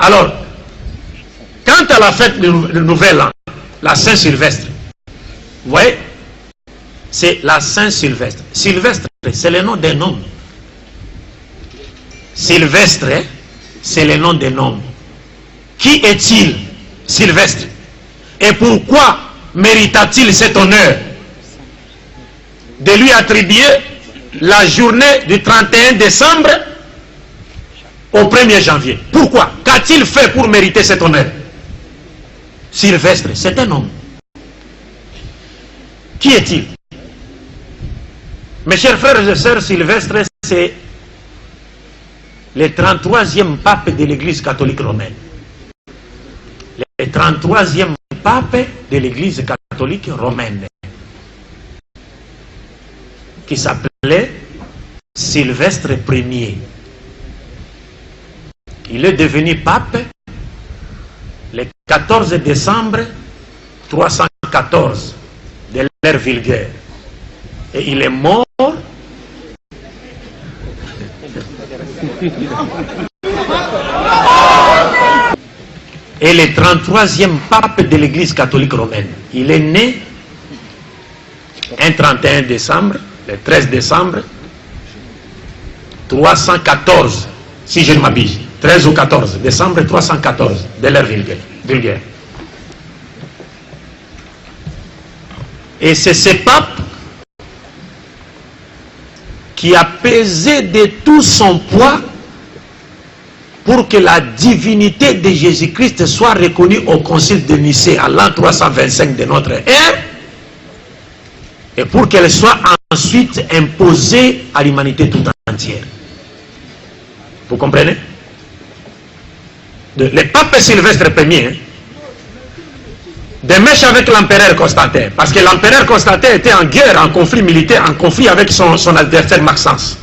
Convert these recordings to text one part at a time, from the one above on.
Alors, quant à la fête de Nouvel An, la Saint-Sylvestre, vous voyez, c'est la Saint-Sylvestre. Sylvestre, c'est le nom d'un homme. Sylvestre, c'est le nom d'un homme. Qui est-il, Sylvestre? Et pourquoi mérita-t-il cet honneur de lui attribuer la journée du 31 décembre au 1er janvier? Pourquoi? Qu'a-t-il fait pour mériter cet honneur? Sylvestre, c'est un homme. Qui est-il? Mes chers frères et sœurs, Sylvestre, c'est le 33e pape de l'Église catholique romaine. Le 33e pape de l'Église catholique romaine, qui s'appelait Sylvestre Ier. Il est devenu pape le 14 décembre 314 de l'ère vulgaire. Et il est mort et le 33e pape de l'Église catholique romaine. Il est né un 31 décembre, le 13 décembre 314, si je ne m'abuse, 13 ou 14 décembre 314 de l'ère vulgaire. Et c'est ce pape qui a pesé de tout son poids pour que la divinité de Jésus-Christ soit reconnue au concile de Nicée à l'an 325 de notre ère, et pour qu'elle soit ensuite imposée à l'humanité tout entière. Vous comprenez? Le pape Sylvestre Ier, des mèches avec l'empereur Constantin, parce que l'empereur Constantin était en guerre, en conflit militaire, en conflit avec son adversaire Maxence.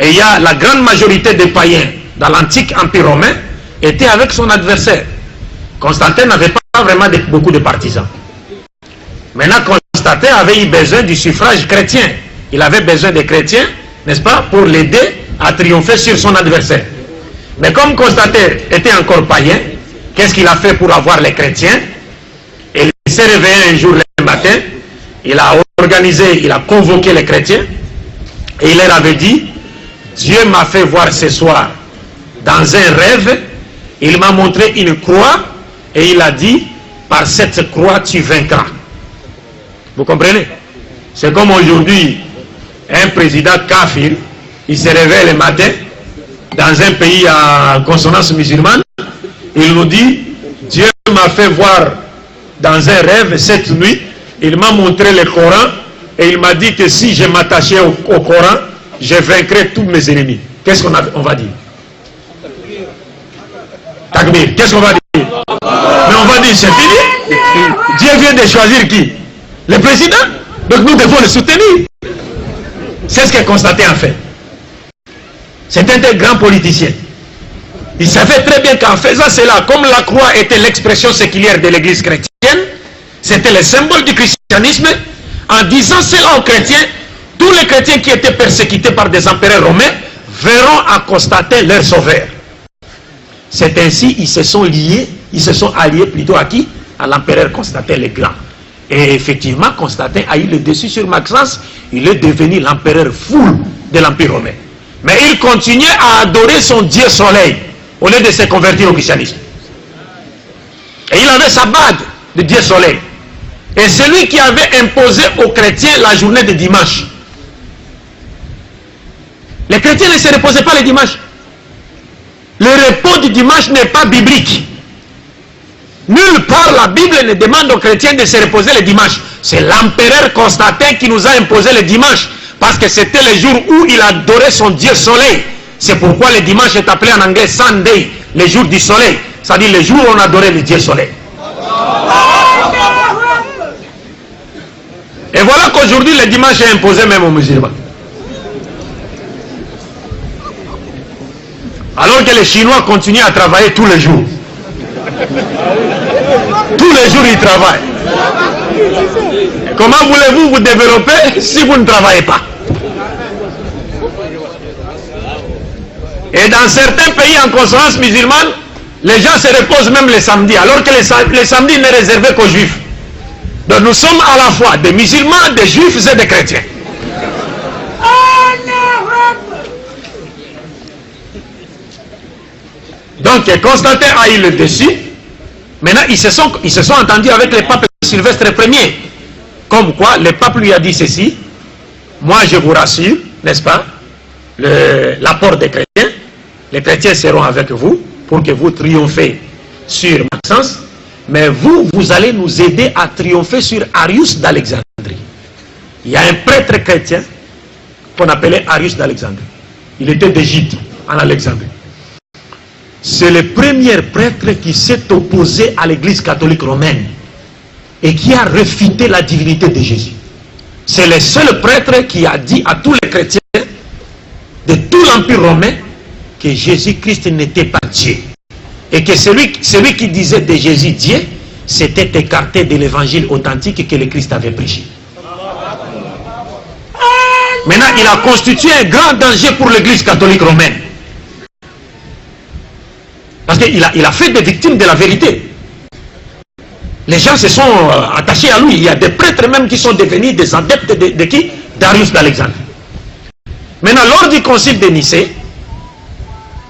Et il y a la grande majorité des païens dans l'antique empire romain étaient avec son adversaire. Constantin n'avait pas vraiment beaucoup de partisans. Maintenant, Constantin avait eu besoin du suffrage chrétien. Il avait besoin des chrétiens, n'est-ce pas, pour l'aider à triompher sur son adversaire. Mais comme Constantin était encore païen, qu'est-ce qu'il a fait pour avoir les chrétiens? Et il s'est réveillé un jour le matin, il a organisé, il a convoqué les chrétiens, et il leur avait dit, Dieu m'a fait voir ce soir, dans un rêve, il m'a montré une croix, et il a dit, par cette croix tu vaincras. Vous comprenez? C'est comme aujourd'hui, un président kafir, il se réveille le matin, dans un pays à consonance musulmane, il nous dit, Dieu m'a fait voir dans un rêve cette nuit, il m'a montré le Coran, et il m'a dit que si je m'attachais au Coran, je vaincrais tous mes ennemis. Qu'est-ce qu'on va dire? Takbir. Qu'est-ce qu'on va dire? Mais on va dire, c'est fini. Dieu vient de choisir qui? Le président. Donc nous devons le soutenir. C'est ce que Constantin a fait. C'était un grand politicien. Il savait très bien qu'en faisant cela, comme la croix était l'expression séculière de l'église chrétienne, c'était le symbole du christianisme, en disant cela aux chrétiens, tous les chrétiens qui étaient persécutés par des empereurs romains verront à Constantin leur sauveur. C'est ainsi ils se sont alliés plutôt à qui? À l'empereur Constantin le Grand. Et effectivement, Constantin a eu le dessus sur Maxence, il est devenu l'empereur fou de l'empire romain. Mais il continuait à adorer son dieu soleil, au lieu de se convertir au christianisme. Et il avait sa bague de dieu soleil. Et celui qui avait imposé aux chrétiens la journée de dimanche. Les chrétiens ne se reposaient pas le dimanche. Le repos du dimanche n'est pas biblique. Nulle part la Bible ne demande aux chrétiens de se reposer le dimanche. C'est l'empereur Constantin qui nous a imposé le dimanche. Parce que c'était le jour où il adorait son dieu soleil. C'est pourquoi le dimanche est appelé en anglais Sunday, le jour du soleil. C'est-à-dire le jour où on adorait le dieu soleil. Et voilà qu'aujourd'hui le dimanche est imposé même aux musulmans. Alors que les Chinois continuent à travailler tous les jours. Tous les jours ils travaillent. Et comment voulez-vous vous développer si vous ne travaillez pas? Et dans certains pays en consonance musulmane, Les gens se reposent même les samedis, alors que les samedis n'est réservé qu'aux juifs. Donc nous sommes à la fois des musulmans, des juifs et des chrétiens. Donc Constantin a eu le dessus. Maintenant ils se sont entendus avec les papes Sylvestre Ier. Comme quoi le pape lui a dit ceci. Moi je vous rassure, n'est-ce pas, l'apport des chrétiens, les chrétiens seront avec vous pour que vous triomphez sur Maxence, mais vous allez nous aider à triompher sur Arius d'Alexandrie. Il y a un prêtre chrétien qu'on appelait Arius d'Alexandrie. Il était d'Égypte, en Alexandrie. C'est le premier prêtre qui s'est opposé à l'église catholique romaine et qui a réfuté la divinité de Jésus. C'est le seul prêtre qui a dit à tous les chrétiens de tout l'Empire romain que Jésus-Christ n'était pas Dieu. Et que celui qui disait de Jésus Dieu, s'était écarté de l'évangile authentique que le Christ avait prêché. Maintenant, il a constitué un grand danger pour l'église catholique romaine. Parce qu'il a fait des victimes de la vérité. Les gens se sont attachés à lui. Il y a des prêtres même qui sont devenus des adeptes de qui? Darius d'Alexandrie. Maintenant, lors du concile de Nicée,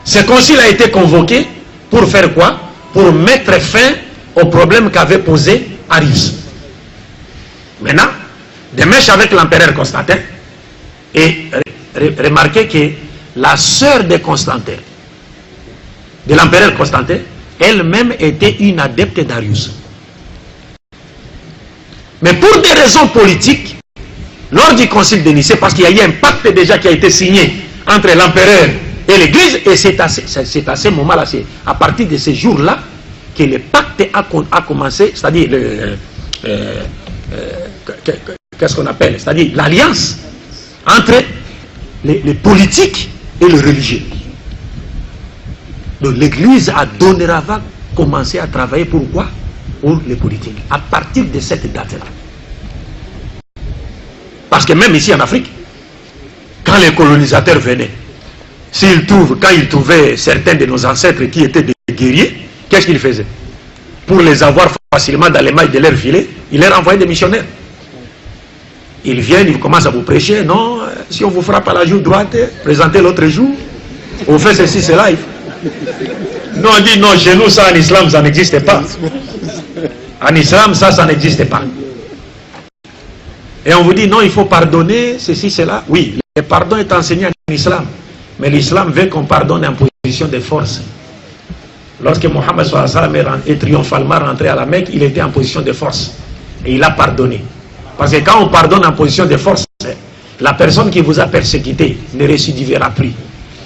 ce concile a été convoqué pour faire quoi? Pour mettre fin au problème qu'avait posé Arius. Maintenant, des mèches avec l'empereur Constantin. Et remarquez que la sœur de Constantin, de l'empereur Constantin, elle-même était une adepte d'Arius. Mais pour des raisons politiques, lors du concile de Nicée, parce qu'il y a eu un pacte déjà qui a été signé entre l'empereur et l'église, et c'est à ce moment-là, c'est à partir de ce jour-là que le pacte a commencé, c'est-à-dire qu'est-ce qu'on appelle, c'est-à-dire l'alliance entre les politiques et le religieux. Donc l'église a dorénavant commencé à travailler pour quoi? Pour les politiques. À partir de cette date-là. Parce que même ici en Afrique, quand les colonisateurs venaient, quand ils trouvaient certains de nos ancêtres qui étaient des guerriers, qu'est-ce qu'ils faisaient? Pour les avoir facilement dans les mailles de leur filet, ils leur envoyaient des missionnaires. Ils viennent, ils commencent à vous prêcher. Non, si on vous frappe à la joue droite, présentez l'autre joue. On fait ceci, cela. Nous on dit non, chez nous ça en islam ça n'existe pas. En islam ça n'existe pas. Et on vous dit non, il faut pardonner, ceci, cela. Oui, le pardon est enseigné en islam. Mais l'islam veut qu'on pardonne en position de force. Lorsque Mohammed est triomphalement rentré à la Mecque, il était en position de force. Et il a pardonné. Parce que quand on pardonne en position de force, la personne qui vous a persécuté ne récidivera plus.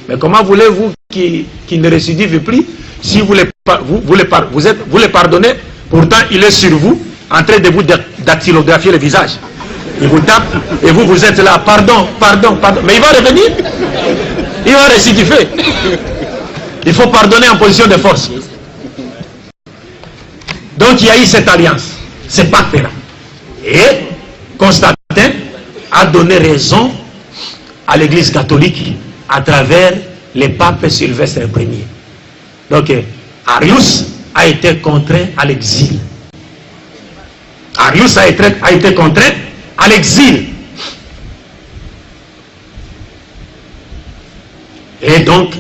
Mais comment voulez-vous qu'il ne récidive plus si vous le pardonnez, pourtant il est sur vous, en train de vous dactylographier le visage. Il vous tape et vous êtes là, pardon. Mais il va revenir. Il va récidiver. Il faut pardonner en position de force. Donc il y a eu cette alliance, ce pacte-là. Et Constantin a donné raison à l'église catholique à travers les papes Sylvestre Ier. Donc Arius a été contraint à l'exil. Arius a été contraint à l'exil. Et donc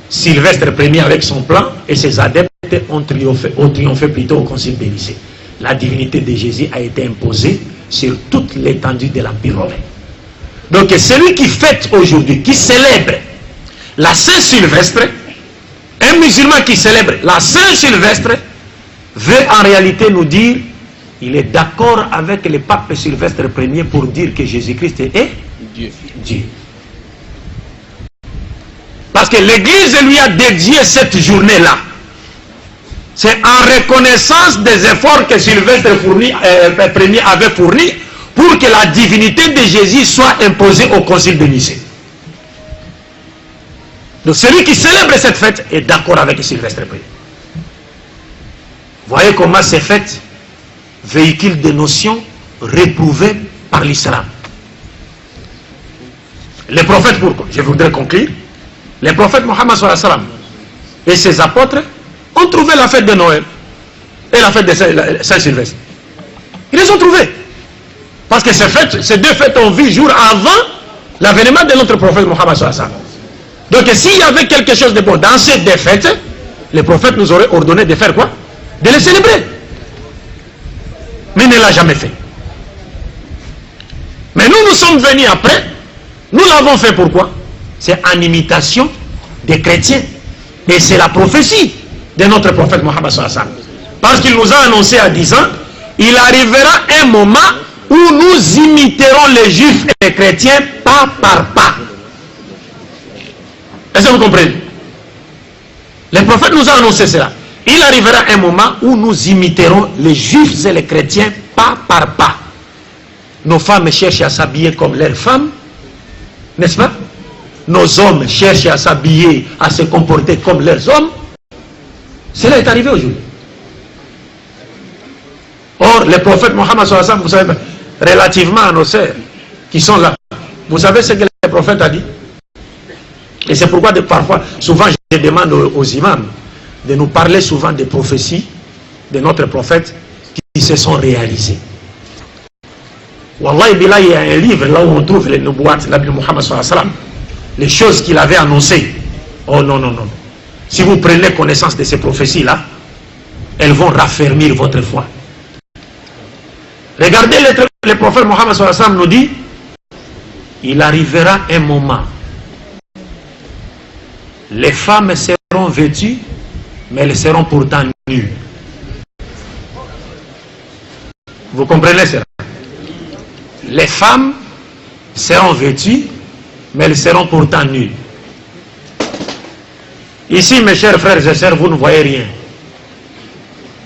Sylvestre Ier avec son plan et ses adeptes ont triomphé plutôt au concile de Nicée. La divinité de Jésus a été imposée sur toute l'étendue de l'Empire romain. Donc celui qui fête aujourd'hui, qui célèbre la Saint-Sylvestre, un musulman qui célèbre la Saint-Sylvestre, veut en réalité nous dire, il est d'accord avec le pape Sylvestre Ier pour dire que Jésus-Christ est Dieu. Parce que l'Église lui a dédié cette journée-là. C'est en reconnaissance des efforts que Sylvestre Ier avait fournis pour que la divinité de Jésus soit imposée au concile de Nicée. Donc celui qui célèbre cette fête est d'accord avec Sylvestre Ier. Voyez comment ces fêtes véhiculent des notions réprouvées par l'islam. Les prophètes, je voudrais conclure, les prophètes Mohammed et ses apôtres ont trouvé la fête de Noël et la fête de Saint-Sylvestre. Ils les ont trouvés. Parce que ces deux fêtes ont vu jour avant l'avènement de notre prophète Mohammed sallallahu alayhi wa sallam. Donc s'il y avait quelque chose de bon dans ces deux fêtes, le prophète nous aurait ordonné de faire quoi? De les célébrer. Mais il ne l'a jamais fait. Mais nous sommes venus après. Nous l'avons fait pourquoi? C'est en imitation des chrétiens. Et c'est la prophétie de notre prophète Mohammed sallallahu alayhi wa sallam. Parce qu'il nous a annoncé à 10 ans, il arrivera un moment où nous imiterons les juifs et les chrétiens pas par pas. Est-ce que vous comprenez? Le prophète nous a annoncé cela. Il arrivera un moment où nous imiterons les juifs et les chrétiens pas par pas. Nos femmes cherchent à s'habiller comme leurs femmes, n'est-ce pas? Nos hommes cherchent à s'habiller, à se comporter comme leurs hommes. Cela est arrivé aujourd'hui. Or, le prophète Mohammed sallallahu alayhi wa sallam, vous savez, relativement à nos sœurs qui sont là, vous savez ce que le prophète a dit? Et c'est pourquoi parfois, souvent je demande aux imams de nous parler souvent des prophéties de notre prophète qui se sont réalisées. Wallahi billah, il y a un livre là où on trouve les Nubuat, l'Abbé Mohammed sallallahu alayhi wa sallam, les choses qu'il avait annoncées. Oh non, non, non. Si vous prenez connaissance de ces prophéties-là, elles vont raffermir votre foi. Regardez le prophète Mohammed sallallahu alayhi wa sallam nous dit, il arrivera un moment, les femmes seront vêtues, mais elles seront pourtant nues. Vous comprenez cela? Les femmes seront vêtues, mais elles seront pourtant nues. Ici, mes chers frères et sœurs, vous ne voyez rien.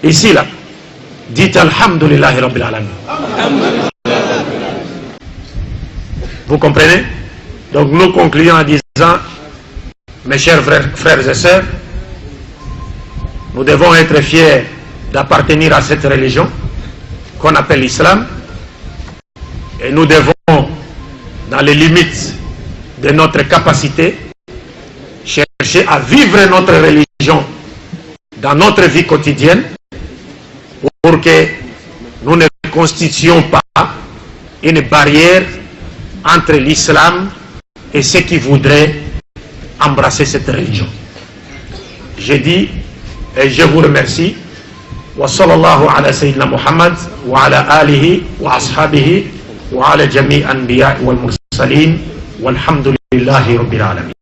Ici, là, dites Alhamdulillahi Rabbil Alamin. Vous comprenez? Donc nous concluons en disant, mes chers frères et sœurs, nous devons être fiers d'appartenir à cette religion qu'on appelle l'islam, et nous devons, dans les limites de notre capacité, chercher à vivre notre religion dans notre vie quotidienne pour que nous ne constituions pas une barrière entre l'islam et ceux qui voudraient embrasser cette religion. Je dis et je vous remercie. Wa sallallahu ala sayyidina Muhammad wa ala alihi wa ashabihi wa ala jami' anbiya wal mursalin walhamdulillahi rabbil alamin.